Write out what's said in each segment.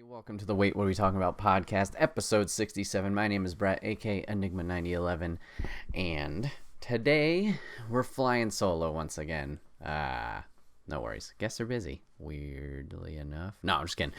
Welcome to the Wait What Are We Talking About podcast, episode 67. My name is Bret, aka Enigma9011, and today we're flying solo once again. No worries. Guests are busy, weirdly enough. No, I'm just kidding.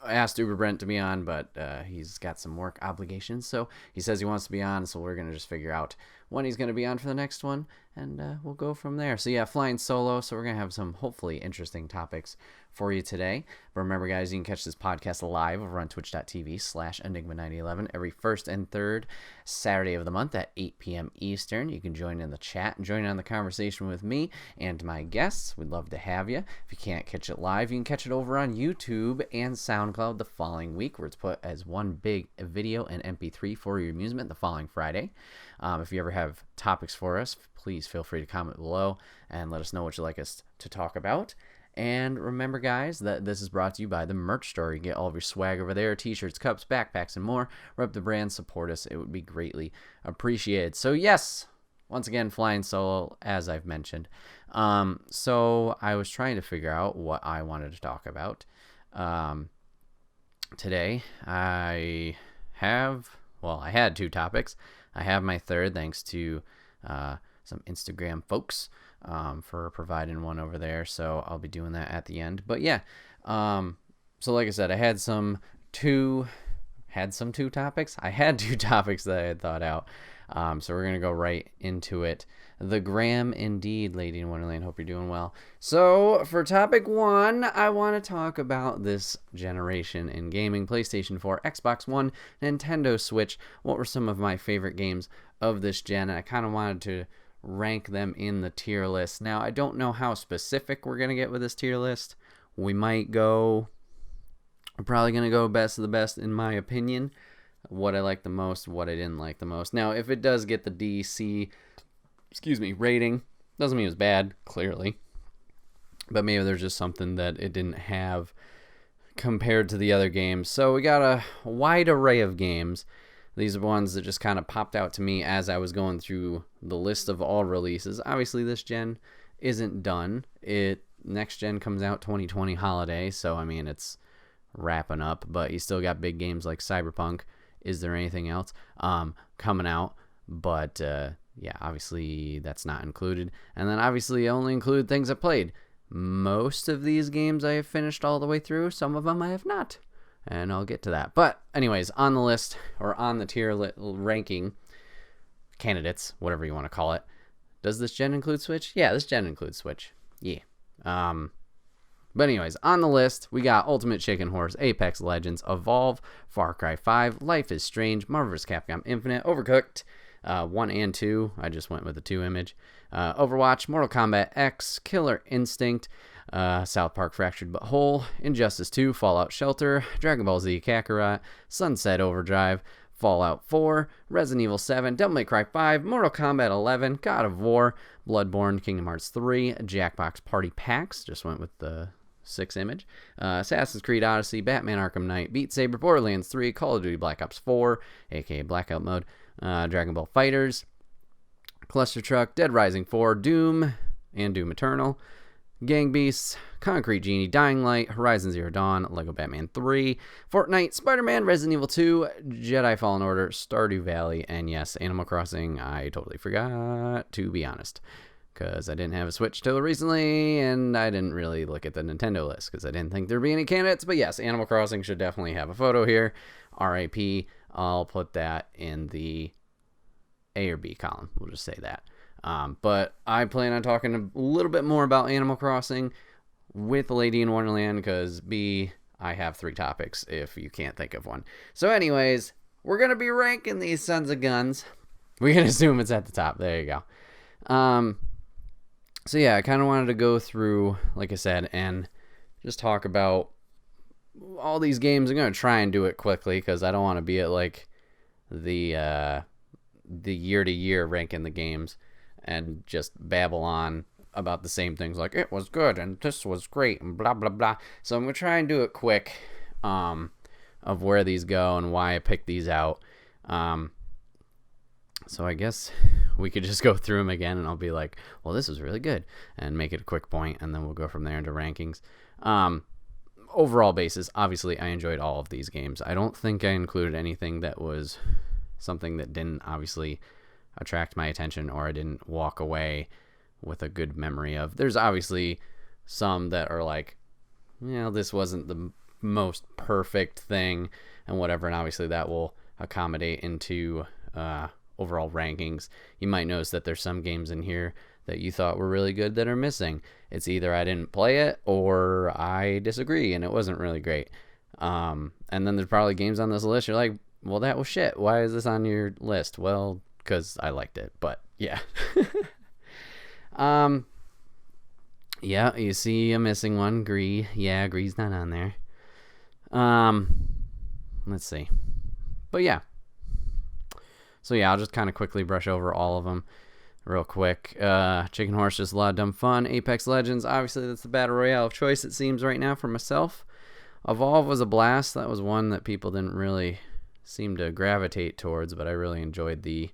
I asked Uber Brent to be on, but he's got some work obligations, so he says he wants to be on, so we're going to just figure out when he's going to be on for the next one, and we'll go from there. So yeah, flying solo, so we're going to have some hopefully interesting topics for you today. But remember, guys, you can catch this podcast live over on twitch.tv/Enigma9011 every first and third Saturday of the month at 8 p.m. Eastern. You can join in the chat and join in on the conversation with me and my guests. We'd love to have you. If you can't catch it live, you can catch it over on YouTube and SoundCloud the following week, where it's put as one big video and MP3 for your amusement the following Friday. If you ever have topics for us, please feel free to comment below and let us know what you'd like us to talk about. And remember, guys, that this is brought to you by the merch store. You get all of your swag over there, t-shirts, cups, backpacks, and more. Rep the brand, support us. It would be greatly appreciated. So yes, once again, flying solo, as I've mentioned. So I was trying to figure out what I wanted to talk about. Today, I had two topics. I have my third, thanks to some Instagram folks for providing one over there, so I'll be doing that at the end. But yeah, so like I said, I had two topics. I had two topics that I had thought out, so we're gonna go right into it. The gram indeed, Lady in Wonderland. Hope you're doing well. So for topic one, I want to talk about this generation in gaming: PlayStation 4, Xbox One, Nintendo Switch. What were some of my favorite games of this gen? And I kind of wanted to rank them in the tier list. Now, I don't know how specific we're going to get with this tier list. We're probably going to go best of the best, in my opinion. What I like the most, what I didn't like the most. Now, if it does get the DC rating, doesn't mean it was bad, clearly. But maybe there's just something that it didn't have compared to the other games. So we got a wide array of games. These are ones that just kind of popped out to me as I was going through the list of all releases. Obviously, this gen isn't done. Next gen comes out 2020 holiday, so I mean, it's wrapping up. But you still got big games like Cyberpunk. Is there anything else coming out? But yeah, obviously that's not included. And then obviously I only include things I played. Most of these games I have finished all the way through. Some of them I have not. And I'll get to that. But anyways, on the list, or on the tier ranking, candidates, whatever you want to call it, does this gen include Switch? Yeah, this gen includes Switch. Yeah. But anyways, on the list, we got Ultimate Chicken Horse, Apex Legends, Evolve, Far Cry 5, Life is Strange, Marvel vs. Capcom Infinite, Overcooked, 1 and 2. I just went with the 2 image. Overwatch, Mortal Kombat X, Killer Instinct, South Park Fractured But Whole, Injustice 2, Fallout Shelter, Dragon Ball Z Kakarot, Sunset Overdrive, Fallout 4, Resident Evil 7, Devil May Cry 5, Mortal Kombat 11, God of War, Bloodborne, Kingdom Hearts 3, Jackbox Party Packs, just went with the 6 image, Assassin's Creed Odyssey, Batman Arkham Knight, Beat Saber, Borderlands 3, Call of Duty Black Ops 4, aka Blackout Mode, Dragon Ball FighterZ, Cluster Truck, Dead Rising 4, Doom, and Doom Eternal, Gang Beasts, Concrete Genie, Dying Light, Horizon Zero Dawn, Lego Batman 3, Fortnite, Spider-Man, Resident Evil 2, Jedi Fallen Order, Stardew Valley, and yes, Animal Crossing. I totally forgot, to be honest, because I didn't have a Switch till recently, and I didn't really look at the Nintendo list because I didn't think there'd be any candidates. But yes, Animal Crossing should definitely have a photo here. RIP, I'll put that in the A or B column. We'll just say that. But I plan on talking a little bit more about Animal Crossing with Lady in Wonderland, because B, I have 3 topics if you can't think of one. So anyways, we're going to be ranking these sons of guns. We can assume it's at the top. There you go. So yeah, I kind of wanted to go through, like I said, and just talk about all these games. I'm going to try and do it quickly because I don't want to be at like the year-to-year ranking the games and just babble on about the same things like it was good and this was great and blah blah blah. So I'm gonna try and do it quick, of where these go and why I picked these out. So I guess we could just go through them again, and I'll be like, well, this was really good, and make it a quick point, and then we'll go from there into rankings. overall basis, obviously, I enjoyed all of these games. I don't think I included anything that was something that didn't obviously attract my attention or I didn't walk away with a good memory of. There's obviously some that are like, this wasn't the most perfect thing and whatever, and obviously that will accommodate into overall rankings. You might notice that there's some games in here that you thought were really good that are missing. It's either I didn't play it or I disagree and it wasn't really great. And then there's probably games on this list you're like, well, that was shit. Why is this on your list? Well, because I liked it. But yeah. Yeah, you see a missing one. Gree. Yeah, Gree's not on there. Let's see. But yeah. So yeah, I'll just kind of quickly brush over all of them real quick. Chicken Horse, just a lot of dumb fun. Apex Legends, obviously that's the battle royale of choice, it seems, right now for myself. Evolve was a blast. That was one that people didn't really seem to gravitate towards, but I really enjoyed the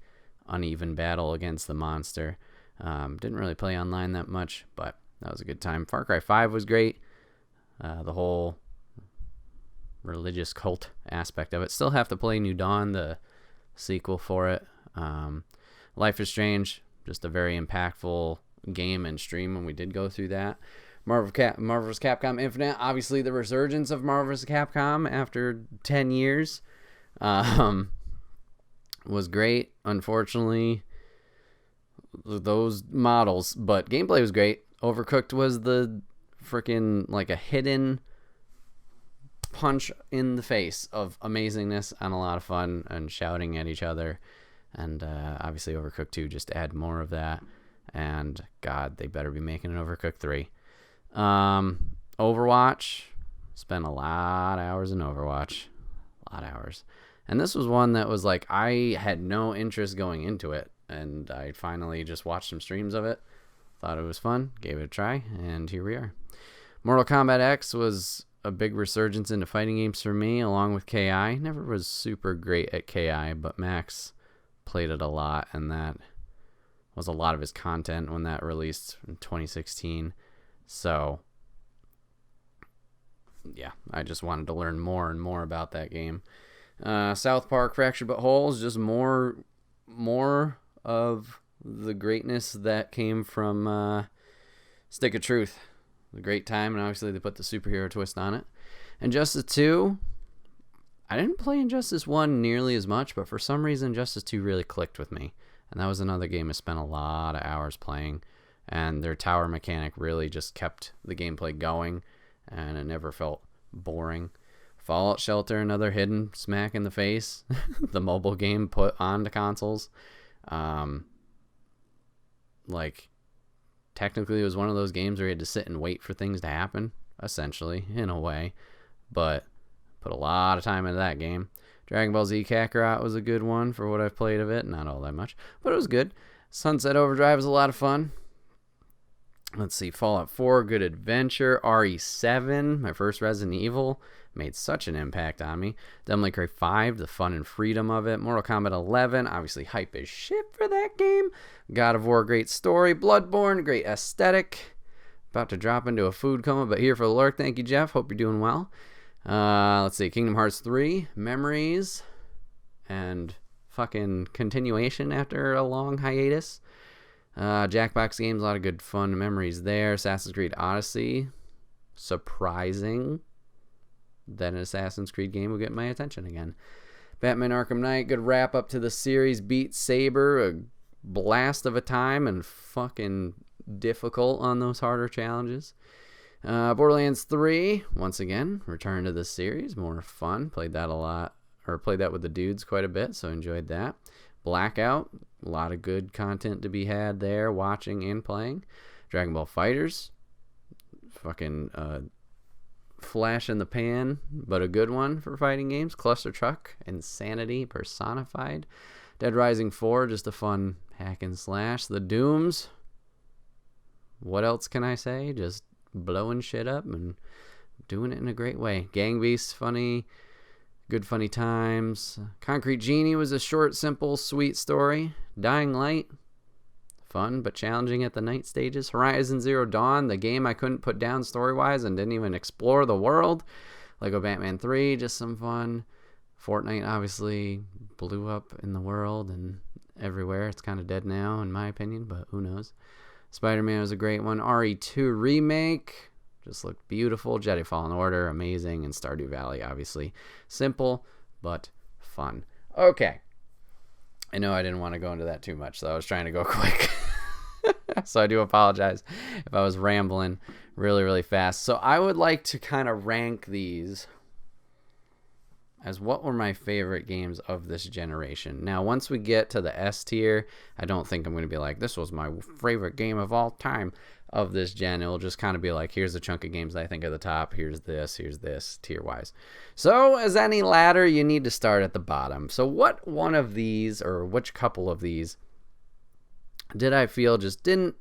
uneven battle against the monster. Didn't really play online that much, but that was a good time. Far Cry 5 was great. The whole religious cult aspect of it. Still have to play New Dawn, the sequel for it. Life is Strange, just a very impactful game and stream when we did go through that. Marvel's Capcom Infinite, obviously the resurgence of Marvel's Capcom after 10 years was great. Unfortunately, those models, but gameplay was great. Overcooked was the freaking like a hidden punch in the face of amazingness and a lot of fun and shouting at each other. And obviously Overcooked 2 just add more of that. And God, they better be making an Overcooked 3. Overwatch, spent a lot of hours in Overwatch. A lot of hours. And this was one that was like, I had no interest going into it. And I finally just watched some streams of it. Thought it was fun. Gave it a try. And here we are. Mortal Kombat X was a big resurgence into fighting games for me, along with KI. Never was super great at KI, but Max played it a lot, and that was a lot of his content when that released in 2016. So, yeah, I just wanted to learn more and more about that game. South Park Fractured But Whole is just more of the greatness that came from Stick of Truth. A great time, and obviously they put the superhero twist on it. Injustice 2, I didn't play Injustice 1 nearly as much, but for some reason Injustice 2 really clicked with me. And that was another game I spent a lot of hours playing, and their tower mechanic really just kept the gameplay going, and it never felt boring. Fallout Shelter, another hidden smack in the face. The mobile game put onto consoles. Technically it was one of those games where you had to sit and wait for things to happen, essentially, in a way. But put a lot of time into that game. Dragon Ball Z Kakarot was a good one for what I've played of it. Not all that much, but it was good. Sunset Overdrive was a lot of fun. Let's see, Fallout 4, good adventure. RE7, my first Resident Evil, made such an impact on me. Devil May Cry 5, the fun and freedom of it. Mortal Kombat 11, obviously hype as shit for that game. God of War, great story. Bloodborne, great aesthetic. About to drop into a food coma, but here for the lurk. Thank you, Jeff. Hope you're doing well. Let's see, Kingdom Hearts 3, Memories, and fucking continuation after a long hiatus. Jackbox games, a lot of good fun memories there. Assassin's Creed Odyssey, surprising that an Assassin's Creed game would get my attention again. Batman Arkham Knight, good wrap up to the series. Beat Saber, a blast of a time and fucking difficult on those harder challenges. Borderlands 3, once again, return to the series, more fun. Played that a lot, or played that with the dudes quite a bit, so enjoyed that. Blackout, a lot of good content to be had there, watching and playing. Dragon Ball FighterZ, fucking flash in the pan, but a good one for fighting games. Cluster Truck, insanity personified. Dead Rising 4, just a fun hack and slash. The Dooms, what else can I say? Just blowing shit up and doing it in a great way. Gang Beasts, funny. Good funny times. Concrete Genie was a short, simple, sweet story. Dying Light, fun but challenging at the night stages. Horizon Zero Dawn, the game I couldn't put down story-wise and didn't even explore the world. Lego Batman 3, just some fun. Fortnite obviously blew up in the world and everywhere. It's kind of dead now in my opinion, but who knows. Spider-Man was a great one. RE2 Remake just looked beautiful. Jedi Fallen Order, amazing. And Stardew Valley, obviously. Simple, but fun. Okay. I know I didn't want to go into that too much, so I was trying to go quick. So I do apologize if I was rambling really, really fast. So I would like to kind of rank these as what were my favorite games of this generation. Now, once we get to the S tier, I don't think I'm going to be like, this was my favorite game of all time of this gen. It'll just kind of be like, here's a chunk of games that I think are the top. Here's this, tier-wise. So, as any ladder, you need to start at the bottom. So, what one of these, or which couple of these, did I feel just didn't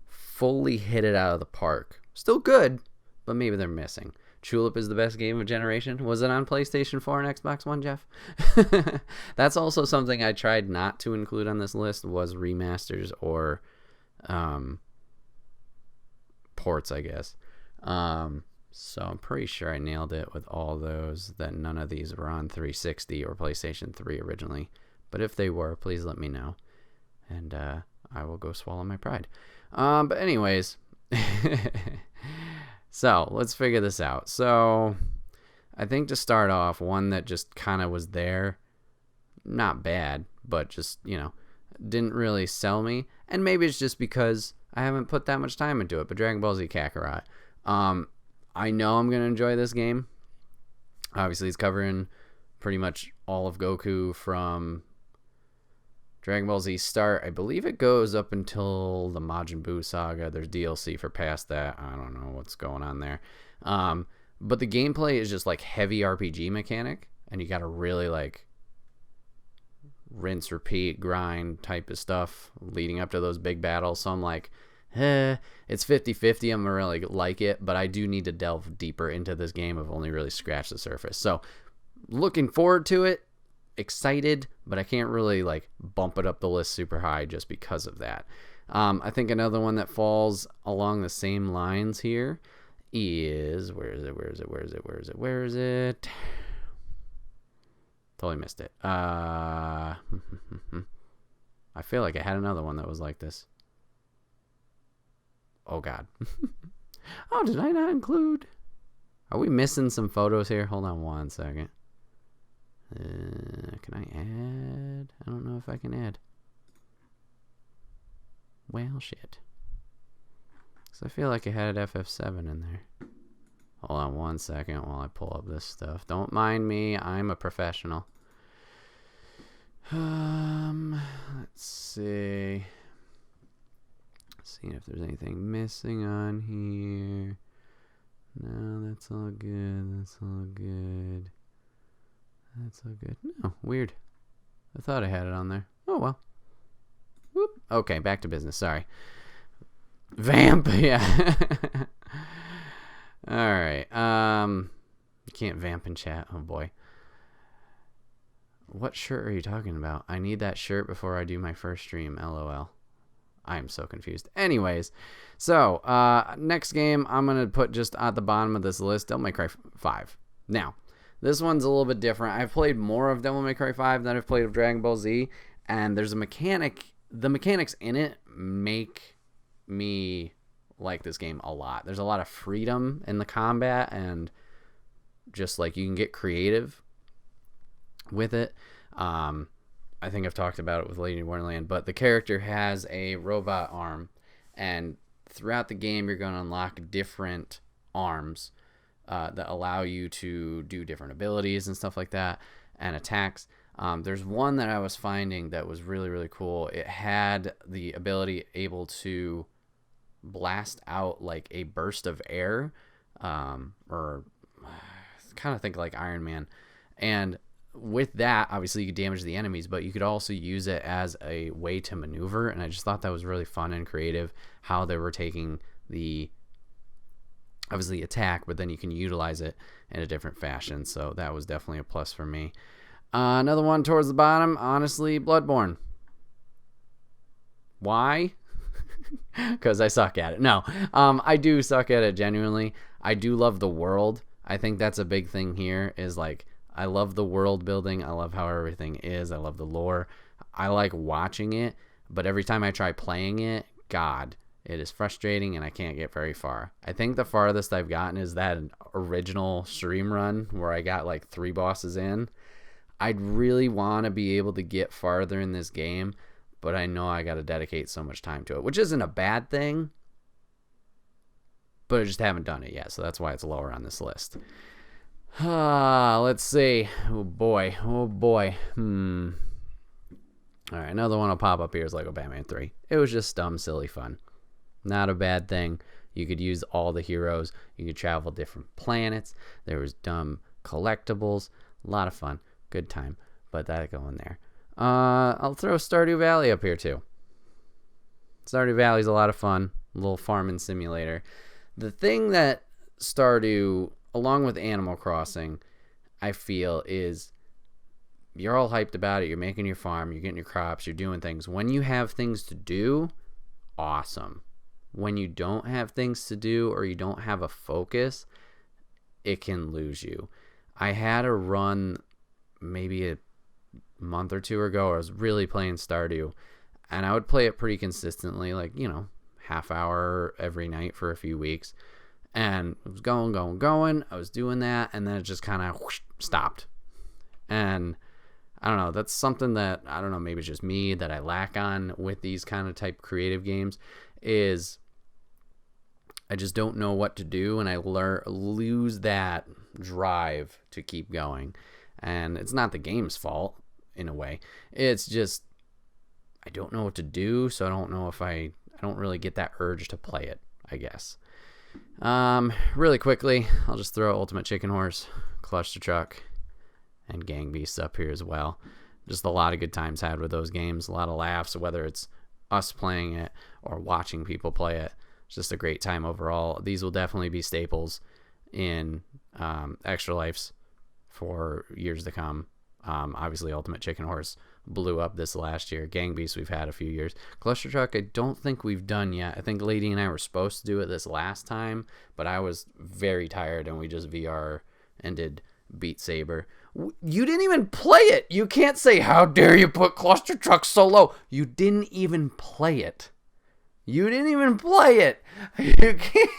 fully hit it out of the park? Still good, but maybe they're missing. Tulip is the best game of generation. Was it on PlayStation 4 and Xbox One, Jeff? That's also something I tried not to include on this list, was remasters or ports, I guess. So I'm pretty sure I nailed it with all those, that none of these were on 360 or PlayStation 3 originally. But if they were, please let me know. And I will go swallow my pride. But anyways... So, let's figure this out. So, I think to start off, one that just kind of was there, not bad, but just, didn't really sell me. And maybe it's just because I haven't put that much time into it, but Dragon Ball Z Kakarot. I know I'm going to enjoy this game. Obviously, it's covering pretty much all of Goku from Dragon Ball Z Start. I believe it goes up until the Majin Buu saga. There's DLC for past that. I don't know what's going on there. But the gameplay is just like heavy RPG mechanic, and you got to really like rinse, repeat, grind type of stuff leading up to those big battles. So I'm like, it's 50-50. I'm gonna really like it, but I do need to delve deeper into this game. I've only really scratched the surface. So looking forward to it. Excited, but I can't really like bump it up the list super high just because of that. I think another one that falls along the same lines here is, where is it? Totally missed it. I feel like I had another one that was like this. Oh god. Oh, did I not include? Are we missing some photos here? Hold on one second. Can I add? I don't know if I can add. Well, shit. Because I feel like I had FF7 in there. Hold on one second while I pull up this stuff. Don't mind me. I'm a professional. Let's see. Seeing if there's anything missing on here. No, that's all good. That's all good. That's so good. No, weird. I thought I had it on there. Oh, well. Whoop. Okay, back to business. Sorry. Vamp, yeah. All right. You can't vamp in chat. Oh, boy. What shirt are you talking about? I need that shirt before I do my first stream. LOL. I am so confused. Anyways, so next game I'm going to put just at the bottom of this list, Devil May Cry 5. Now, this one's a little bit different. I've played more of Devil May Cry 5 than I've played of Dragon Ball Z, and there's a mechanic. The mechanics in it make me like this game a lot. There's a lot of freedom in the combat, and just like you can get creative with it. I think I've talked about it with Lady in Wonderland, but the character has a robot arm, and throughout the game you're going to unlock different arms that allow you to do different abilities and stuff like that, and attacks. There's one that I was finding that was really, really cool. It had the ability able to blast out like a burst of air, or kind of think like Iron Man. And with that, obviously you could damage the enemies, but you could also use it as a way to maneuver. And I just thought that was really fun and creative, how they were taking the obviously attack, but then you can utilize it in a different fashion. So that was definitely a plus for me. Another one towards the bottom, honestly, Bloodborne. Why? because I suck at it. No, I do suck at it genuinely. I do love the world. I think that's a big thing here is like, I love the world building. I love how everything is. I love the lore. I like watching it, but every time I try playing it, God, it is frustrating and I can't get very far. I think the farthest I've gotten is that original stream run where I got like 3 bosses in. I'd really want to be able to get farther in this game, but I know I got to dedicate so much time to it, which isn't a bad thing, but I just haven't done it yet, so that's why it's lower on this list. Let's see. Oh boy. All right, another one will pop up here is Lego Batman 3. It was just dumb, silly fun. Not a bad thing. You could use all the heroes. You could travel different planets. There was dumb collectibles. A lot of fun. Good time. But that go in there. I'll throw Stardew Valley up here too. Stardew Valley's a lot of fun. A little farming simulator. The thing that Stardew, along with Animal Crossing, I feel is you're all hyped about it. You're making your farm. You're getting your crops. You're doing things. When you have things to do, awesome. When you don't have things to do or you don't have a focus, it can lose you. I had a run maybe a month or two ago. I was really playing Stardew, and I would play it pretty consistently, like, half hour every night for a few weeks. And it was going. I was doing that, and then it just kind of stopped. And I don't know, that's something that, I don't know, maybe it's just me that I lack on with these kind of type creative games, is I just don't know what to do, and I lose that drive to keep going. And it's not the game's fault, in a way. It's just, I don't know what to do, so I don't know if I don't really get that urge to play it, I guess. Really quickly, I'll just throw Ultimate Chicken Horse, Cluster Truck, and Gang Beasts up here as well. Just a lot of good times had with those games, a lot of laughs, whether it's us playing it or watching people play it. It's just a great time overall. These will definitely be staples in Extra Lives for years to come. Obviously, Ultimate Chicken Horse blew up this last year. Gang Beasts we've had a few years. Cluster Truck I don't think we've done yet. I think Lady and I were supposed to do it this last time, but I was very tired and we just VR and did Beat Saber. You didn't even play it. You can't say, how dare you put Cluster Truck so low. You didn't even play it. You didn't even play it. You can't.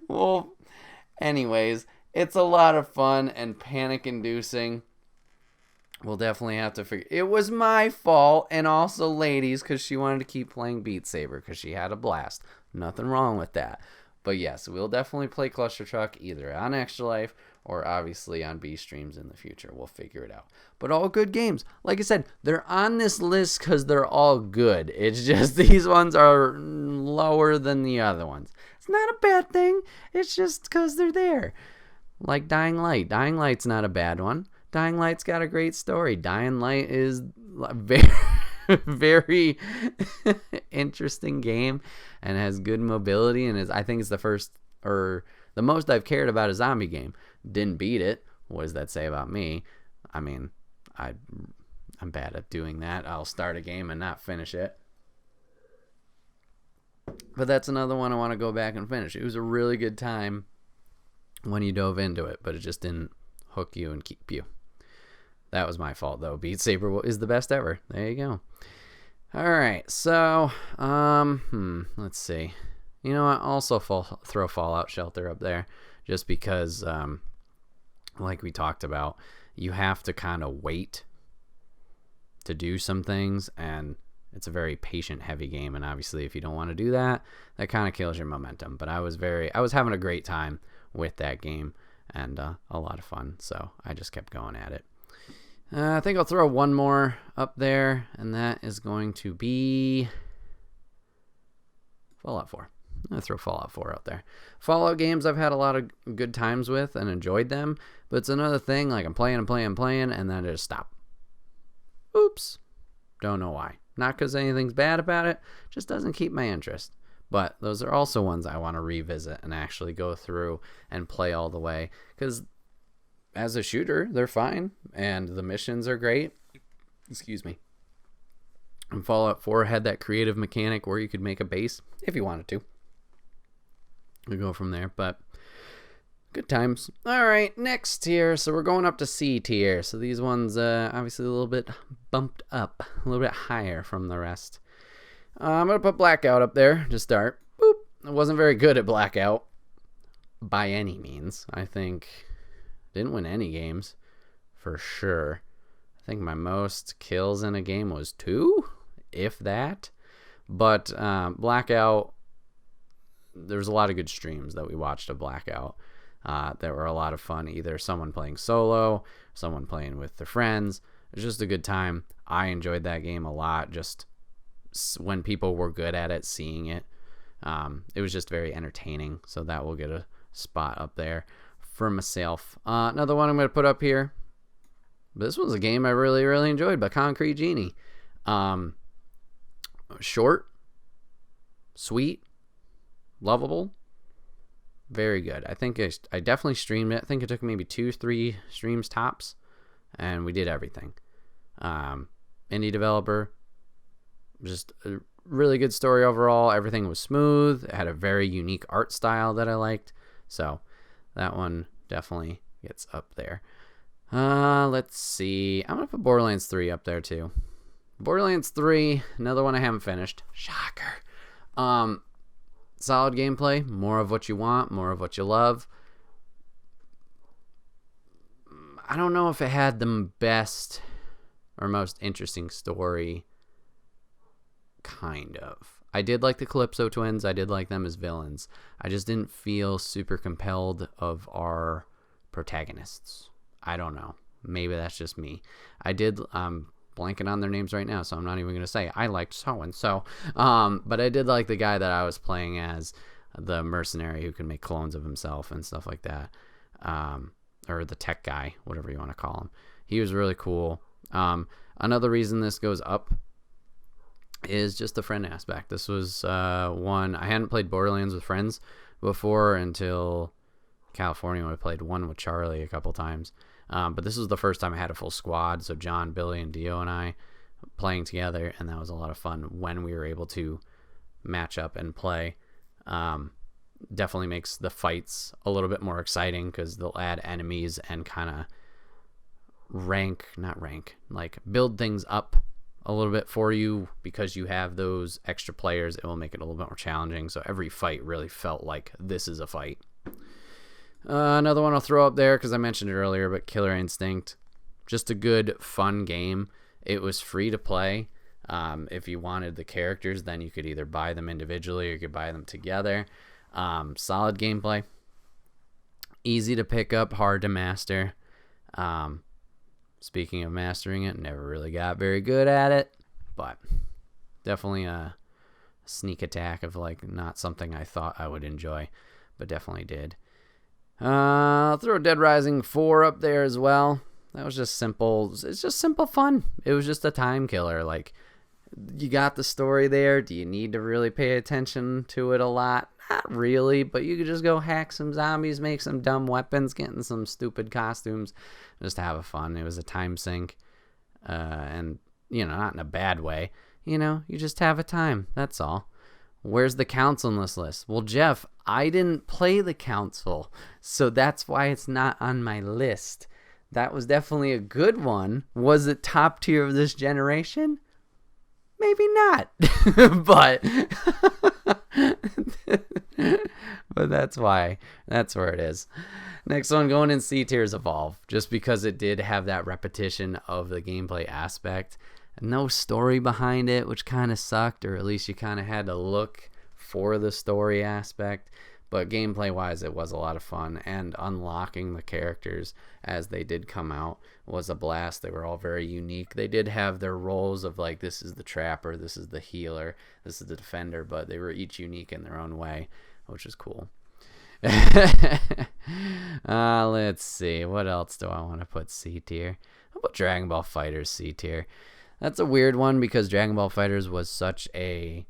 Well, anyways, it's a lot of fun and panic-inducing. We'll definitely have to figure. It was my fault, and also Lady's, because she wanted to keep playing Beat Saber because she had a blast. Nothing wrong with that. But yes, we'll definitely play Cluster Truck either on Extra Life or obviously on B streams in the future. We'll figure it out. But all good games. Like I said, they're on this list because they're all good. It's just these ones are lower than the other ones. It's not a bad thing. It's just because they're there. Like Dying Light. Dying Light's not a bad one. Dying Light's got a great story. Dying Light is very, very interesting game and has good mobility, and I think it's the first or the most I've cared about a zombie game. Didn't beat it. What does that say about me? I mean, I'm bad at doing that. I'll start a game and not finish it. But that's another one I want to go back and finish. It was a really good time when you dove into it, but it just didn't hook you and keep you. That was my fault, though. Beat Saber is the best ever. There you go. All right, so let's see. You know what? I'll also throw Fallout Shelter up there, just because, like we talked about, you have to kind of wait to do some things, and it's a very patient-heavy game. And obviously, if you don't want to do that, that kind of kills your momentum. But I was having a great time with that game, and a lot of fun. So I just kept going at it. I think I'll throw one more up there, and that is going to be Fallout 4. I'm going to throw Fallout 4 out there. Fallout games I've had a lot of good times with and enjoyed them, but it's another thing, like I'm playing, and then I just stop. Oops. Don't know why. Not because anything's bad about it, just doesn't keep my interest. But those are also ones I want to revisit and actually go through and play all the way, because as a shooter, they're fine, and the missions are great. Excuse me. And Fallout 4 had that creative mechanic where you could make a base if you wanted to. We go from there, but good times. All right, next tier. So we're going up to C tier. So these ones obviously a little bit bumped up, a little bit higher from the rest. I'm going to put Blackout up there to start. Boop. I wasn't very good at Blackout by any means. I think didn't win any games for sure. I think my most kills in a game was 2, if that. But Blackout, there was a lot of good streams that we watched of Blackout that were a lot of fun. Either someone playing solo, someone playing with their friends. It was just a good time. I enjoyed that game a lot. Just when people were good at it, seeing it. It was just very entertaining. So that will get a spot up there for myself. Another one I'm going to put up here. This was a game I really, really enjoyed by Concrete Genie. Short, sweet, lovable, very good. I think I definitely streamed it. I think it took maybe 2-3 streams tops, and we did everything. Indie developer, just a really good story overall. Everything was smooth. It had a very unique art style that I liked. So that one definitely gets up there. Let's see. I'm going to put Borderlands 3 up there too. Borderlands 3, another one I haven't finished. Shocker. Solid gameplay, more of what you want, more of what you love. I don't know if it had the best or most interesting story. Kind of. I did like the Calypso twins. I did like them as villains. I just didn't feel super compelled of our protagonists. I don't know. Maybe that's just me. I did, blanking on their names right now, so I'm not even going to say I liked so-and-so. But I did like the guy that I was playing as, the mercenary who can make clones of himself and stuff like that. Or the tech guy, whatever you want to call him. He was really cool. Another reason this goes up is just the friend aspect. This was one, I hadn't played Borderlands with friends before until California when I played one with Charlie a couple times. But this was the first time I had a full squad, so John, Billy, and Dio and I playing together, and that was a lot of fun when we were able to match up and play. Definitely makes the fights a little bit more exciting because they'll add enemies and kind of build things up a little bit for you because you have those extra players. It will make it a little bit more challenging, so every fight really felt like this is a fight. Another one I'll throw up there because I mentioned it earlier, but Killer Instinct. Just a good, fun game. It was free to play. If you wanted the characters, then you could either buy them individually or you could buy them together. Solid gameplay. Easy to pick up, hard to master. Speaking of mastering it, never really got very good at it, but definitely a sneak attack of like not something I thought I would enjoy, but definitely did. I'll throw Dead Rising 4 up there as well. That was just simple. It's just simple fun. It was just a time killer. Like, you got the story there. Do you need to really pay attention to it a lot? Not really, but you could just go hack some zombies, make some dumb weapons, get in some stupid costumes, just have fun. It was a time sink, and, not in a bad way. You just have a time. That's all. Where's the council in this list? Well, Jeff, I didn't play the council, so that's why it's not on my list. That was definitely a good one. Was it top tier of this generation? Maybe not, but that's why. That's where it is. Next one going in C tier is Evolve, just because it did have that repetition of the gameplay aspect. No story behind it, which kind of sucked, or at least you kind of had to look for the story aspect. But gameplay wise, it was a lot of fun, and unlocking the characters as they did come out was a blast. They were all very unique. They did have their roles of like, this is the trapper, this is the healer, this is the defender, but they were each unique in their own way, which is cool. Let's see, what else do I want to put C tier? How about Dragon Ball FighterZ C tier? That's a weird one because Dragon Ball FighterZ was such a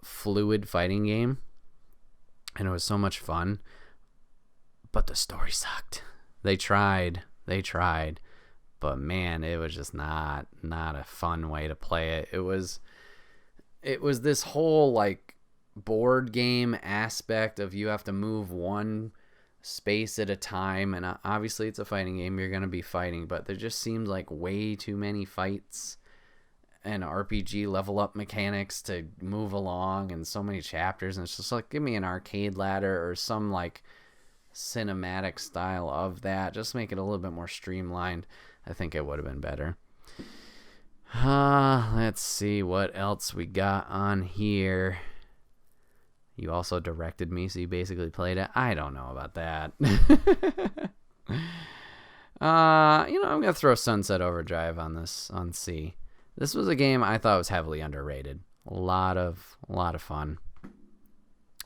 fluid fighting game, and it was so much fun, but the story sucked. They tried, But man, it was just not a fun way to play it. It was this whole like board game aspect of you have to move one space at a time, and obviously it's a fighting game, you're going to be fighting, but there just seems like way too many fights and RPG level up mechanics to move along, and so many chapters, and it's just like, give me an arcade ladder or some like cinematic style of that, just make it a little bit more streamlined. I think it would have been better. Let's see what else we got on here. You also directed me, so you basically played it. I don't know about that. I'm going to throw Sunset Overdrive on C. This was a game I thought was heavily underrated. A lot of fun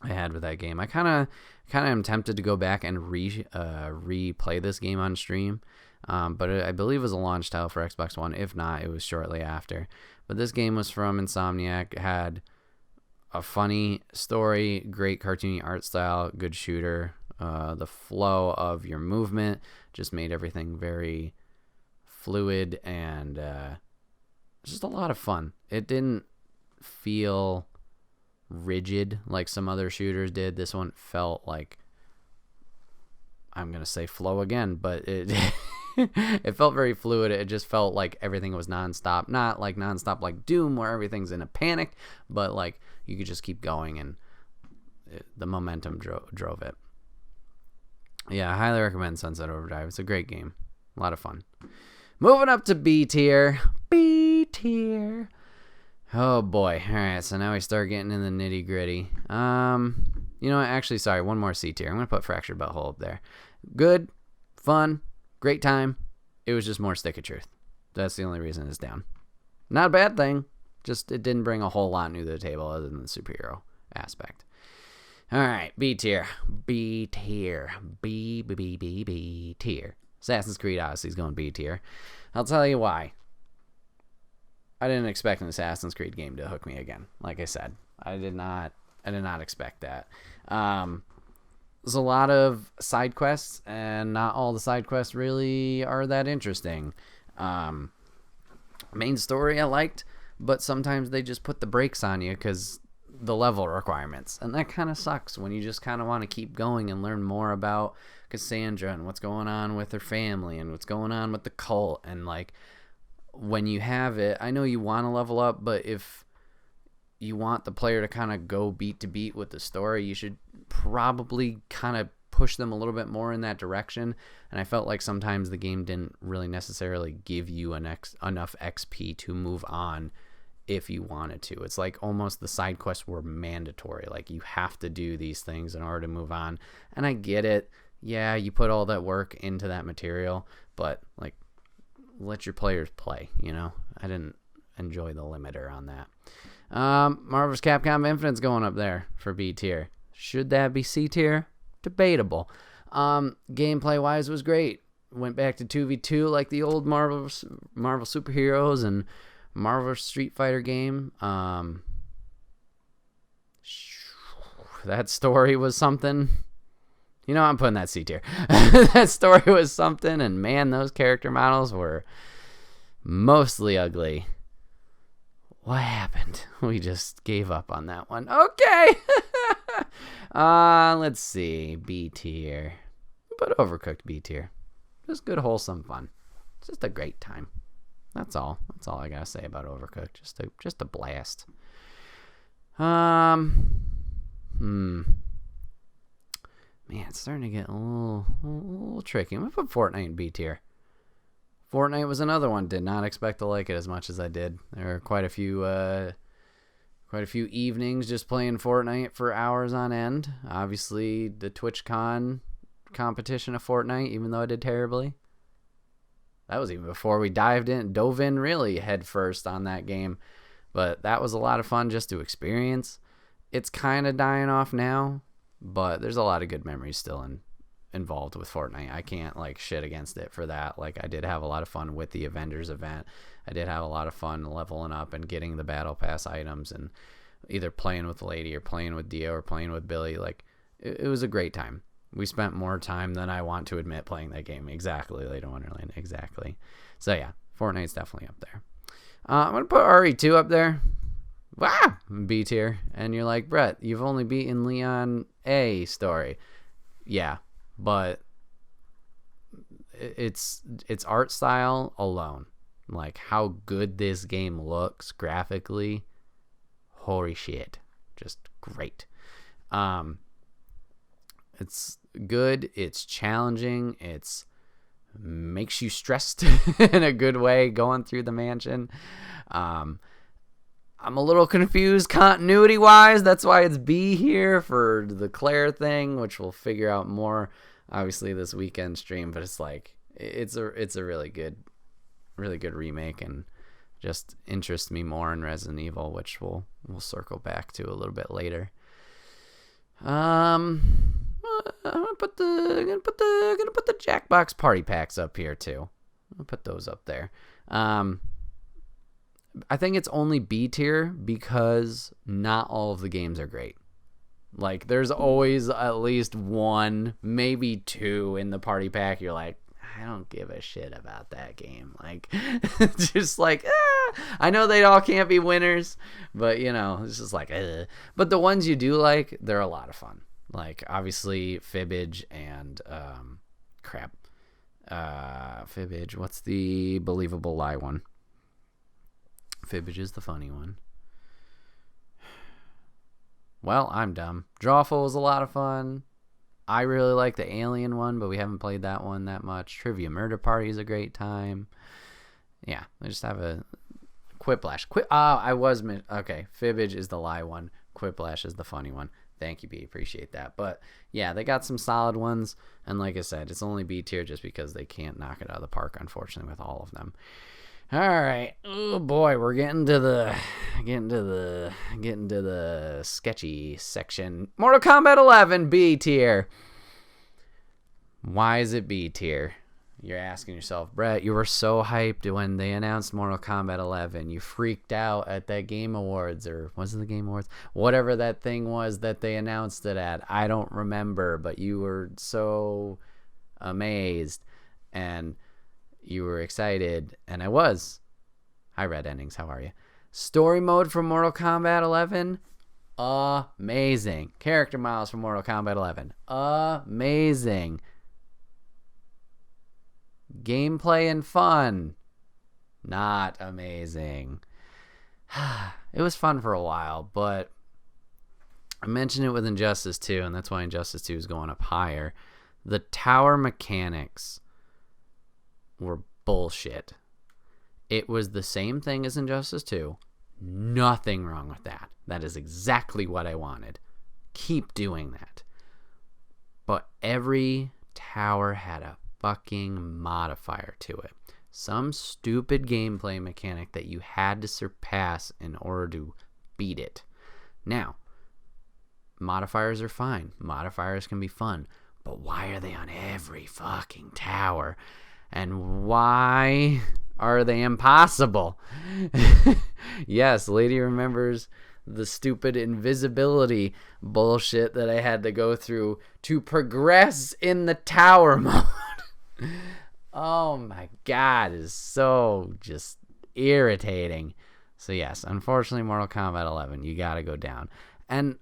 I had with that game. I kind of am tempted to go back and replay this game on stream. But I believe it was a launch title for Xbox One. If not, it was shortly after. But this game was from Insomniac. It had a funny story, great cartoony art style, good shooter. The flow of your movement just made everything very fluid and just a lot of fun. It didn't feel rigid like some other shooters did. This one felt like, I'm going to say flow again, but it it felt very fluid. It just felt like everything was nonstop. Not like nonstop like Doom where everything's in a panic, but like you could just keep going, and the momentum drove it. Yeah, I highly recommend Sunset Overdrive. It's a great game. A lot of fun. Moving up to B tier. B tier. Oh boy. All right, so now we start getting in the nitty gritty. You know what? Actually, sorry, one more C tier. I'm going to put Fractured Butthole up there. Good, fun, great time. It was just more Stick of Truth. That's the only reason it's down. Not a bad thing. Just it didn't bring a whole lot new to the table other than the superhero aspect. All right, B tier. B tier. B tier. Assassin's Creed Odyssey is going B tier. I'll tell you why. I didn't expect an Assassin's Creed game to hook me again. Like I said, I did not expect that. There's a lot of side quests, and not all the side quests really are that interesting. Main story I liked, but sometimes they just put the brakes on you because the level requirements, and that kind of sucks when you just kind of want to keep going and learn more about Cassandra and what's going on with her family and what's going on with the cult. And like, when you have it, I know you want to level up, but if you want the player to kind of go beat to beat with the story, you should probably kind of push them a little bit more in that direction. And I felt like sometimes the game didn't really necessarily give you enough XP to move on if you wanted to. It's like almost the side quests were mandatory. Like you have to do these things in order to move on. And I get it. Yeah, you put all that work into that material, but like, let your players play, you know? I didn't enjoy the limiter on that. Marvel's Capcom Infinite's going up there for B tier. Should that be C tier? Debatable. Gameplay wise was great. Went back to 2v2 like the old Marvel superheroes and Marvel Street Fighter game. That story was something. You know, I'm putting that C tier. That story was something, and man, those character models were mostly ugly. What happened? We just gave up on that one. Okay. Let's see. B tier. But Overcooked B tier. Just good, wholesome fun. Just a great time. That's all. That's all I gotta say about Overcooked. Just a blast. Man, it's starting to get a little tricky. I'm gonna put Fortnite in B tier. Fortnite was another one. Did not expect to like it as much as I did. There were quite a few evenings just playing Fortnite for hours on end. Obviously, the TwitchCon competition of Fortnite, even though I did terribly. That was even before we dove in really head first on that game. But that was a lot of fun just to experience. It's kind of dying off now, but there's a lot of good memories still involved with Fortnite. I can't like shit against it for that. Like, I did have a lot of fun with the Avengers event. I did have a lot of fun leveling up and getting the battle pass items and either playing with Lady or playing with Dio or playing with Billy. Like, it was a great time. We spent more time than I want to admit playing that game. Exactly, Late in Wonderland. Exactly. So yeah, Fortnite's definitely up there. I'm going to put RE2 up there. Wow, B tier. And you're like, Bret, you've only beaten Leon A story. Yeah, but it's art style alone. Like how good this game looks graphically. Holy shit. Just great. It's good. It's challenging. It's makes you stressed in a good way going through the mansion. I'm a little confused continuity wise. That's why it's B here for the Claire thing, which we'll figure out more obviously this weekend stream. But it's like it's a really good remake and just interests me more in Resident Evil, which we'll circle back to a little bit later. I'm gonna put the Jackbox party packs up here too. I'll put those up there. I think it's only B tier because not all of the games are great. Like there's always at least one, maybe two in the party pack. You're like, I don't give a shit about that game. Like, just like, I know they all can't be winners, but you know, it's just like, But the ones you do like, they're a lot of fun. Like, obviously, Fibbage and, Fibbage, what's the Believable Lie one? Fibbage is the funny one. Well, I'm dumb. Drawful was a lot of fun. I really like the Alien one, but we haven't played that one that much. Trivia Murder Party is a great time. Yeah, I just have a Quiplash. Okay, Fibbage is the lie one. Quiplash is the funny one. Thank you, B. Appreciate that. But yeah, they got some solid ones, and like I said, it's only B tier just because they can't knock it out of the park, unfortunately, with all of them. All right. Oh boy, we're getting to the sketchy section. Mortal Kombat 11 B tier. Why is it B tier? You're asking yourself, Bret, you were so hyped when they announced Mortal Kombat 11. You freaked out at that Game Awards, or was it the Game Awards? Whatever that thing was that they announced it at. I don't remember, but you were so amazed and you were excited, and I was. Hi, Red Endings. How are you? Story mode for Mortal Kombat 11? Amazing. Character models for Mortal Kombat 11? Amazing. Gameplay and fun? Not amazing. It was fun for a while, but I mentioned it with Injustice 2, and that's why Injustice 2 is going up higher. The tower mechanics were bullshit. It was the same thing as Injustice 2. Nothing wrong with that. That is exactly what I wanted. Keep doing that. But every tower had a fucking modifier to it. Some stupid gameplay mechanic that you had to surpass in order to beat it. Now, modifiers are fine. Modifiers can be fun. But why are they on every fucking tower? And why are they impossible? Yes, lady remembers the stupid invisibility bullshit that I had to go through to progress in the tower mode. Oh my god, it's so just irritating. So yes, unfortunately, Mortal Kombat 11, you gotta go down. And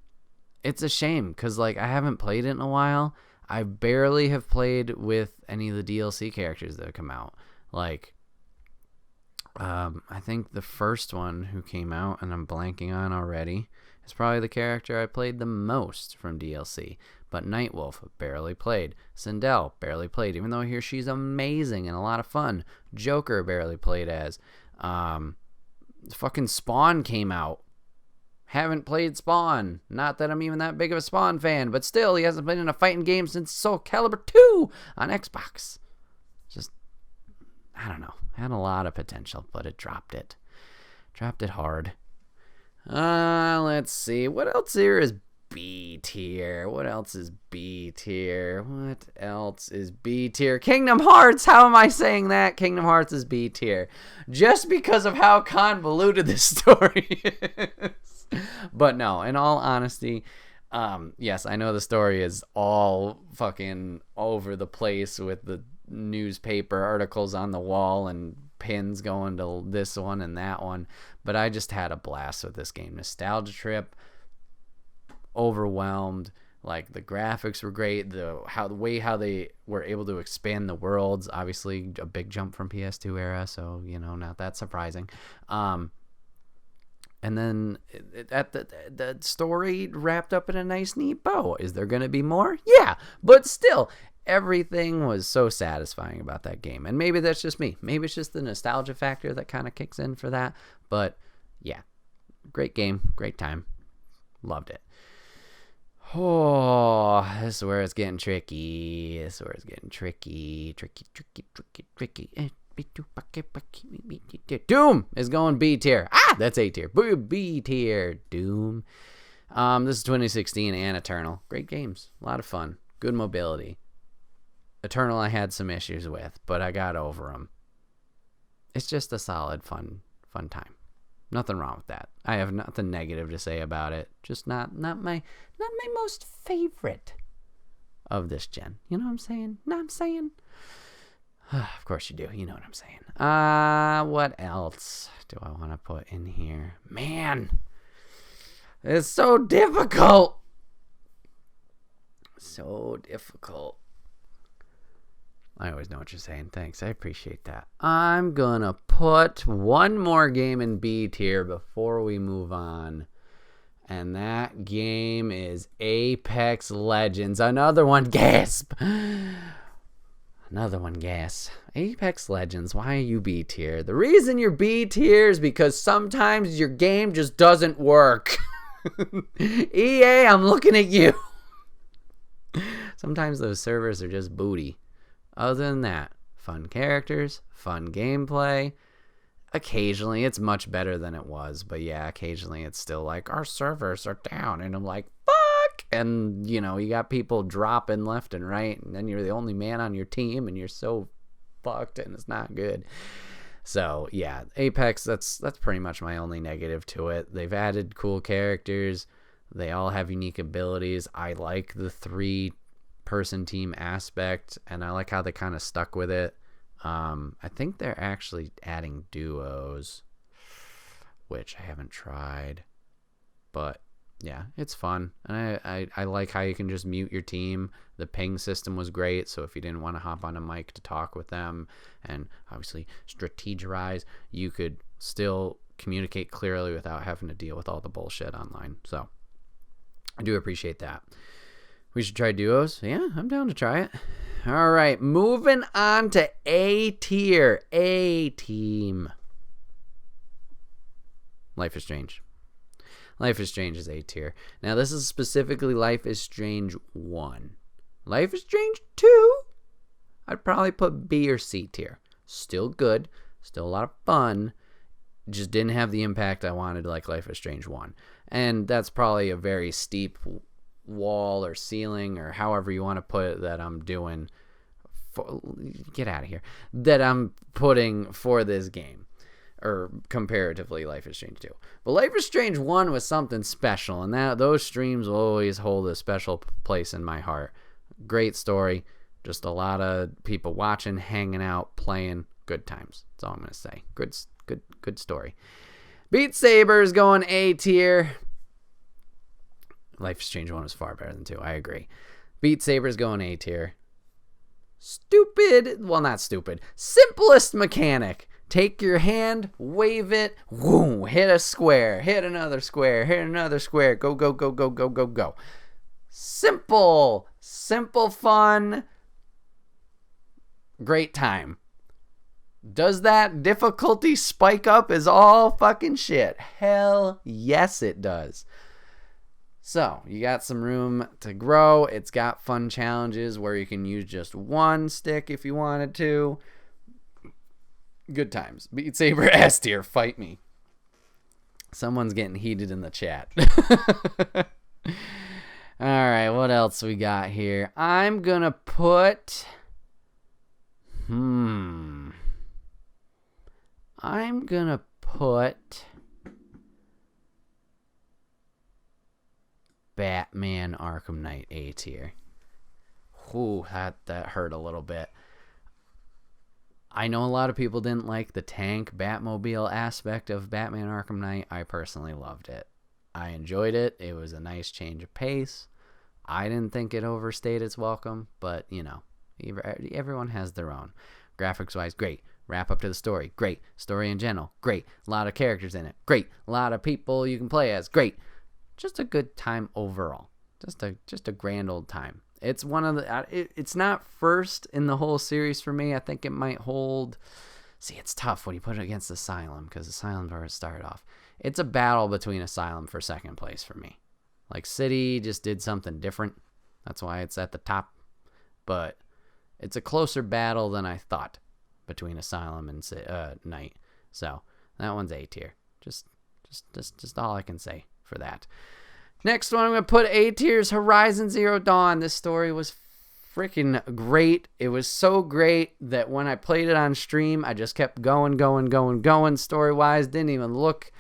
it's a shame, because like I haven't played it in a while. I barely have played with any of the DLC characters that have come out. Like, I think the first one who came out, and I'm blanking on already, is probably the character I played the most from DLC. But Nightwolf, barely played. Sindel, barely played, even though here she's amazing and a lot of fun. Joker, barely played as. Fucking Spawn came out. Haven't played Spawn. Not that I'm even that big of a Spawn fan, but still, he hasn't played in a fighting game since Soul Calibur 2 on Xbox. Just, I don't know. Had a lot of potential, but it dropped it. Dropped it hard. Let's see. What else here is B tier? What else is B tier? What else is B tier? Kingdom Hearts! How am I saying that? Kingdom Hearts is B tier. Just because of how convoluted this story is. But no, in all honesty, Yes, I know the story is all fucking over the place with the newspaper articles on the wall and pins going to this one and that one, but I just had a blast with this game. Nostalgia trip, overwhelmed. Like, the graphics were great. The way how they were able to expand the worlds, obviously a big jump from PS2 era, so not that surprising. And then the story wrapped up in a nice, neat bow. Is there going to be more? Yeah, but still, everything was so satisfying about that game. And maybe that's just me. Maybe it's just the nostalgia factor that kind of kicks in for that. But yeah, great game, great time. Loved it. Oh, this is where it's getting tricky. Tricky. Doom is going B tier. That's A tier. B tier. Doom. This is 2016 and Eternal. Great games. A lot of fun. Good mobility. Eternal I had some issues with, but I got over them. It's just a solid, fun time. Nothing wrong with that. I have nothing negative to say about it. Just not my most favorite of this gen. You know what I'm saying? Know what I'm saying? Of course you do. You know what I'm saying. What else do I want to put in here? Man, it's so difficult. So difficult. I always know what you're saying. Thanks. I appreciate that. I'm going to put one more game in B tier before we move on. And that game is Apex Legends. Another one. Gasp. Another one, gas. Apex Legends, why are you B tier? The reason you're B tier is because sometimes your game just doesn't work. EA, I'm looking at you. Sometimes those servers are just booty. Other than that, fun characters, fun gameplay. Occasionally, it's much better than it was. But yeah, occasionally it's still like, our servers are down. And I'm like, fuck. And, you got people dropping left and right. And then you're the only man on your team. And you're so fucked. And it's not good. So, yeah, Apex, that's pretty much my only negative to it. They've added cool characters. They all have unique abilities. I like the 3-person team aspect. And I like how they kind of stuck with it. I think they're actually adding duos, which I haven't tried, but yeah, it's fun. And I like how you can just mute your team. The ping system was great, so if you didn't want to hop on a mic to talk with them and obviously strategize, you could still communicate clearly without having to deal with all the bullshit online. So I do appreciate that. We should try duos. Yeah, I'm down to try it. All right, moving on to A tier. A team. Life is Strange. Life is Strange is A tier. Now, this is specifically Life is Strange 1. Life is Strange 2, I'd probably put B or C tier. Still good. Still a lot of fun. Just didn't have the impact I wanted like Life is Strange 1. And that's probably a very steep wall or ceiling or however you want to put it that I'm doing get out of here that I'm putting for this game, or comparatively Life is Strange 2. But Life is Strange 1 was something special, and those streams will always hold a special place in my heart. Great story, just a lot of people watching, hanging out, playing, good times. That's all I'm gonna say. Good story. Beat Saber is going A tier. Life is Strange 1 was far better than 2. I agree. Beat Saber's going A tier. Stupid. Well, not stupid. Simplest mechanic. Take your hand, wave it, woo, hit a square, hit another square, hit another square. Go, go, go, go, go, go, go. Simple. Simple fun. Great time. Does that difficulty spike up is all fucking shit? Hell yes it does. So, you got some room to grow. It's got fun challenges where you can use just one stick if you wanted to. Good times. Beat Saber S tier. Fight me. Someone's getting heated in the chat. Alright, what else we got here? I'm gonna put... I'm gonna put... Batman Arkham Knight A tier. Ooh, that hurt a little bit. I know a lot of people didn't like the tank Batmobile aspect of Batman Arkham Knight. I personally loved it. I enjoyed it. It was a nice change of pace. I didn't think it overstayed its welcome, but, you know, everyone has their own. Graphics-wise, great. Wrap up to the story, great. Story in general, great. A lot of characters in it, great. A lot of people you can play as, great. Just a good time overall. Just a grand old time. It's one of the. It's not first in the whole series for me. I think it might hold. See, it's tough when you put it against Asylum because Asylum's where it started off. It's a battle between Asylum for second place for me. Like City just did something different. That's why it's at the top. But it's a closer battle than I thought between Asylum and Knight. So that one's A tier. Just all I can say for that. Next one I'm going to put A tier's Horizon Zero Dawn. This story was freaking great. It was so great that when I played it on stream, I just kept going story-wise. Didn't even look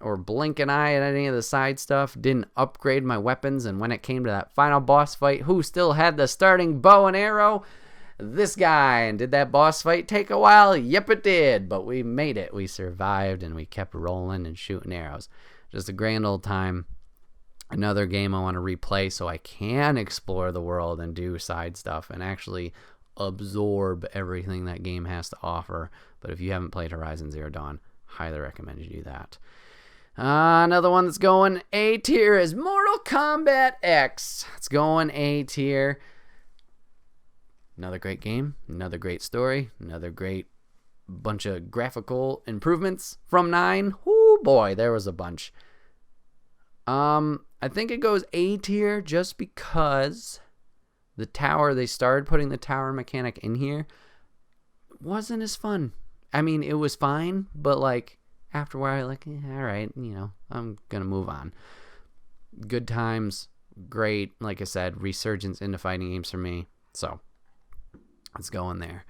or blink an eye at any of the side stuff. Didn't upgrade my weapons. And when it came to that final boss fight, who still had the starting bow and arrow? This guy. And did that boss fight take a while? Yep, it did. But we made it. We survived and we kept rolling and shooting arrows. Just a grand old time. Another game I want to replay so I can explore the world and do side stuff and actually absorb everything that game has to offer. But if you haven't played Horizon Zero Dawn, highly recommend you do that. Another one that's going A tier is Mortal Kombat X. It's going A tier. Another great game, another great story, another great bunch of graphical improvements from 9. Whoo boy, there was a bunch. I think it goes A tier just because the tower, they started putting the tower mechanic in here, wasn't as fun. I mean, it was fine, but like after a while, like, all right, you know, I'm going to move on. Good times, great. Like I said, resurgence into fighting games for me. So let's go in there.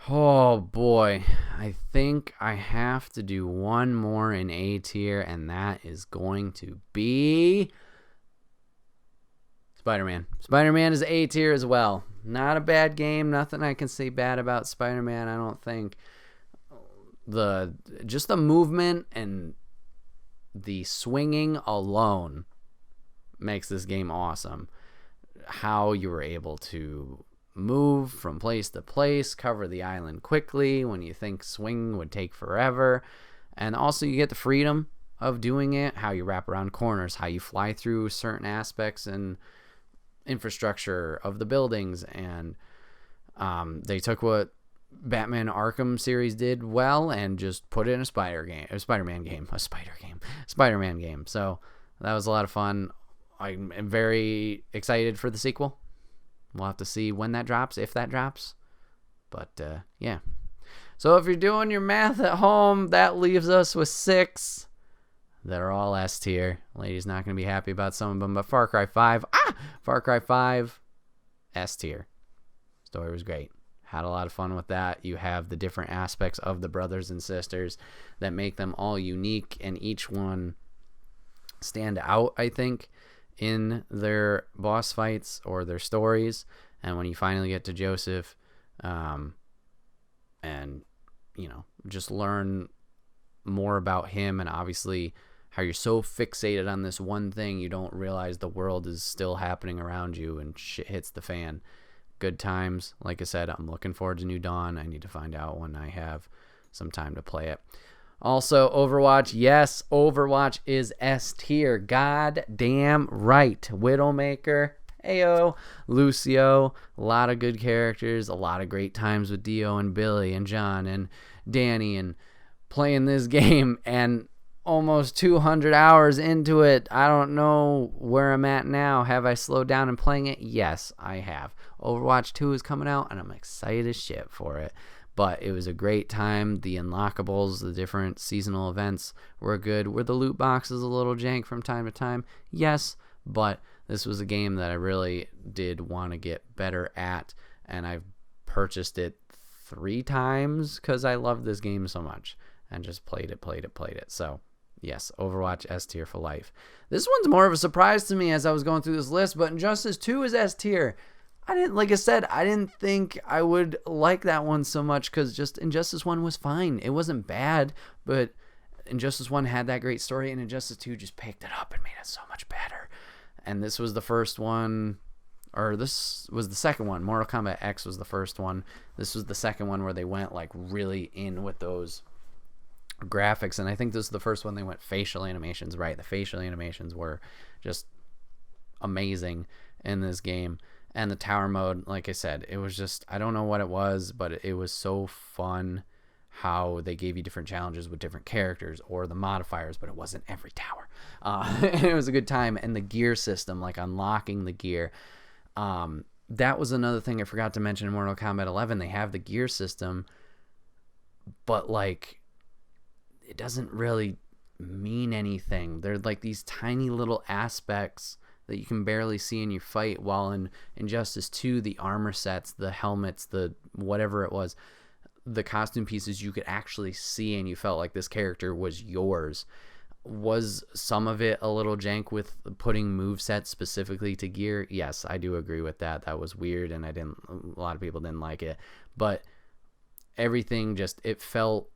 Oh boy, I think I have to do one more in A tier, and that is going to be Spider-Man. Spider-Man is A tier as well. Not a bad game, nothing I can say bad about Spider-Man, I don't think. Just the movement and the swinging alone makes this game awesome. How you were able to move from place to place, cover the island quickly when you think swing would take forever. And also you get the freedom of doing it, how you wrap around corners, how you fly through certain aspects and infrastructure of the buildings. And they took what Batman Arkham series did well and just put it in a Spider-Man game. So that was a lot of fun. I'm very excited for the sequel. We'll have to see when that drops, if that drops. But, yeah. So if you're doing your math at home, that leaves us with 6 that are all S tier. Lady's not going to be happy about some of them, but Far Cry 5. Far Cry 5, S tier. Story was great. Had a lot of fun with that. You have the different aspects of the brothers and sisters that make them all unique, and each one stand out, I think, in their boss fights or their stories. And when you finally get to Joseph, and you know, just learn more about him, and obviously how you're so fixated on this one thing you don't realize the world is still happening around you and shit hits the fan. Good times. Like I said, I'm looking forward to New Dawn. I need to find out when I have some time to play it. Also, Overwatch. Yes, Overwatch is S tier. God damn right. Widowmaker. Ayo. Lucio. A lot of good characters. A lot of great times with Dio and Billy and John and Danny and playing this game. And almost 200 hours into it. I don't know where I'm at now. Have I slowed down in playing it? Yes, I have. Overwatch 2 is coming out, and I'm excited as shit for it. But it was a great time. The unlockables, the different seasonal events were good. Were the loot boxes a little jank from time to time? Yes, but this was a game that I really did want to get better at, and I've purchased it 3 times because I love this game so much and just played it. So Yes, Overwatch S tier for life. This one's more of a surprise to me as I was going through this list, but Injustice 2 is S tier. Like I said, I didn't think I would like that one so much because just Injustice 1 was fine. It wasn't bad, but Injustice 1 had that great story, and Injustice 2 just picked it up and made it so much better. And this was the first one, or this was the second one. Mortal Kombat X was the first one. This was the second one where they went like really in with those graphics, and I think this is the first one they went facial animations right. The facial animations were just amazing in this game. And the tower mode, like I said, it was just, I don't know what it was, but it was so fun how they gave you different challenges with different characters or the modifiers, but it wasn't every tower. And it was a good time. And the gear system, like unlocking the gear, that was another thing I forgot to mention in Mortal Kombat 11. They have the gear system, but like it doesn't really mean anything. They're like these tiny little aspects that you can barely see in your fight, while in Injustice 2, the armor sets, the helmets, the whatever it was, the costume pieces you could actually see and you felt like this character was yours. Was some of it a little jank with putting movesets specifically to gear? Yes, I do agree with that. That was weird, and a lot of people didn't like it. But everything just, it felt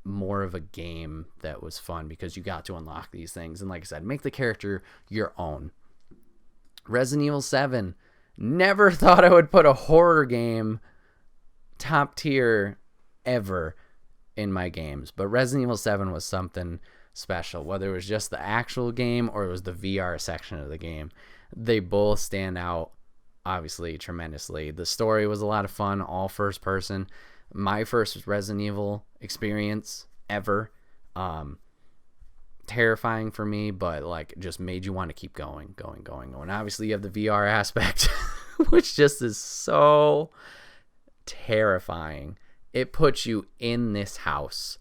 more of a game that was fun because you got to unlock these things. And like I said, make the character your own. Resident Evil 7. Never thought I would put a horror game top tier ever in my games. But Resident Evil 7 was something special. Whether it was just the actual game or it was the VR section of the game. They both stand out, obviously, tremendously. The story was a lot of fun, all first person. My first Resident Evil experience ever. Terrifying for me, but like just made you want to keep going. Obviously you have the VR aspect, which just is so terrifying. It puts you in this house.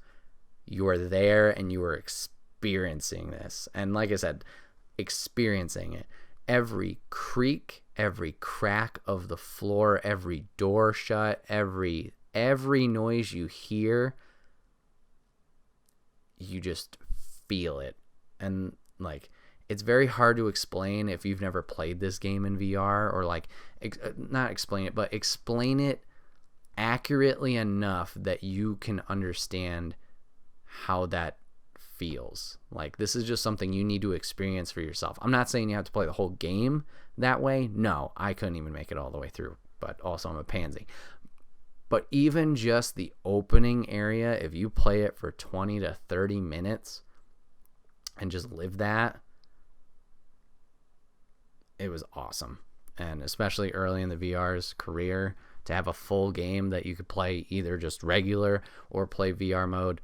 You are there and you are experiencing this. And like I said, experiencing it. Every creak, every crack of the floor, every door shut, every noise you hear, you just feel it. And like it's very hard to explain if you've never played this game in VR, or like not explain it, but explain it accurately enough that you can understand how that feels. Like this is just something you need to experience for yourself. I'm not saying you have to play the whole game that way. No, I couldn't even make it all the way through, but also I'm a pansy. But even just the opening area, if you play it for 20 to 30 minutes and just live that, it was awesome. And especially early in the VR's career, to have a full game that you could play either just regular or play VR mode,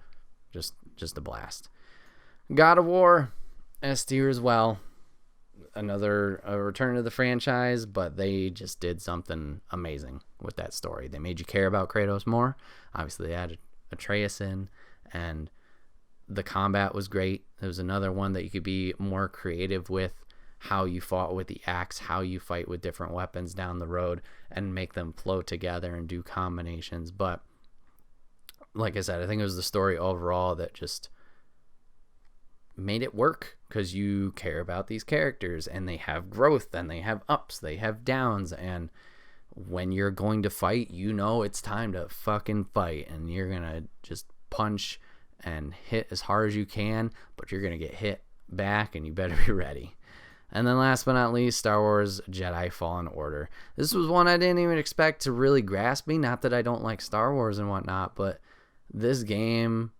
just a blast. God of War, S tier as well. Another return to the franchise, but they just did something amazing with that story. They made you care about Kratos more. Obviously, they added Atreus in, and the combat was great. There was another one that you could be more creative with, how you fought with the axe, how you fight with different weapons down the road and make them flow together and do combinations. But like I said, I think it was the story overall that just made it work, because you care about these characters and they have growth and they have ups, they have downs, and when you're going to fight, you know it's time to fucking fight, and you're gonna just punch and hit as hard as you can, but you're gonna get hit back and you better be ready. And then last but not least, Star Wars Jedi Fallen Order. This was one I didn't even expect to really grasp me. Not that I don't like Star Wars and whatnot, but this game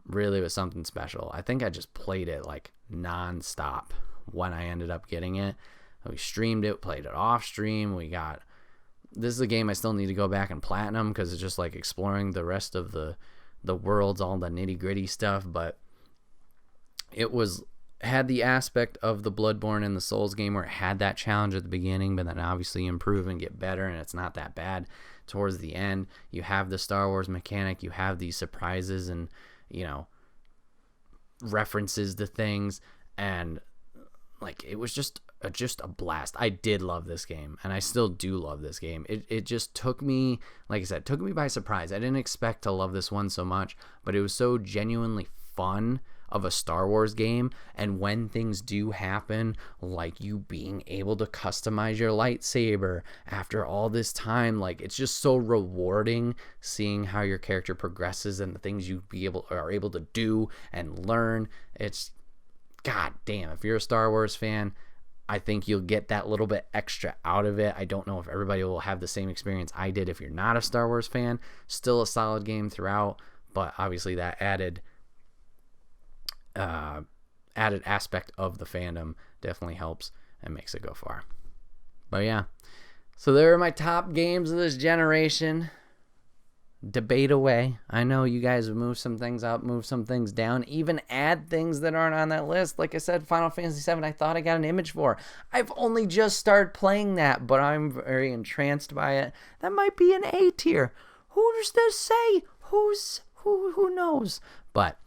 really was something special. I think I just played it like non-stop when I ended up getting it. We streamed it, played it off stream. This is a game I still need to go back and platinum, because it's just like exploring the rest of the worlds, all the nitty gritty stuff. But it had the aspect of the Bloodborne and the Souls game where it had that challenge at the beginning, but then obviously improve and get better, and it's not that bad towards the end. You have the Star Wars mechanic, you have these surprises and, you know, references to things, and like it was just a blast. I did love this game, and I still do love this game. It just took me, like I said, took me by surprise. I didn't expect to love this one so much, but it was so genuinely fun. of a Star Wars game, and when things do happen, like you being able to customize your lightsaber after all this time, like it's just so rewarding seeing how your character progresses and the things you are able to do and learn. It's god damn, if you're a Star Wars fan, I think you'll get that little bit extra out of it. I don't know if everybody will have the same experience I did if you're not a Star Wars fan. Still a solid game throughout, but obviously that added aspect of the fandom definitely helps and makes it go far. But yeah, so there are my top games of this generation. Debate away. I know you guys have moved some things up, moved some things down, even add things that aren't on that list. Like I said, Final Fantasy VII, I thought I got an image for. I've only just started playing that, but I'm very entranced by it. That might be an A tier. Who's to say? Who knows? But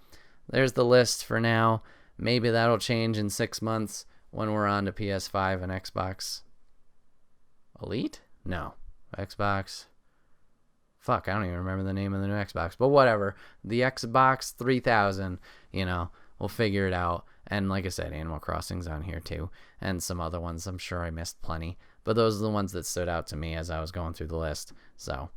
there's the list for now. Maybe that'll change in 6 months when we're on to PS5 and Xbox Elite? No. Xbox... Fuck, I don't even remember the name of the new Xbox. But whatever. The Xbox 3000, we'll figure it out. And like I said, Animal Crossing's on here too. And some other ones. I'm sure I missed plenty. But those are the ones that stood out to me as I was going through the list. So,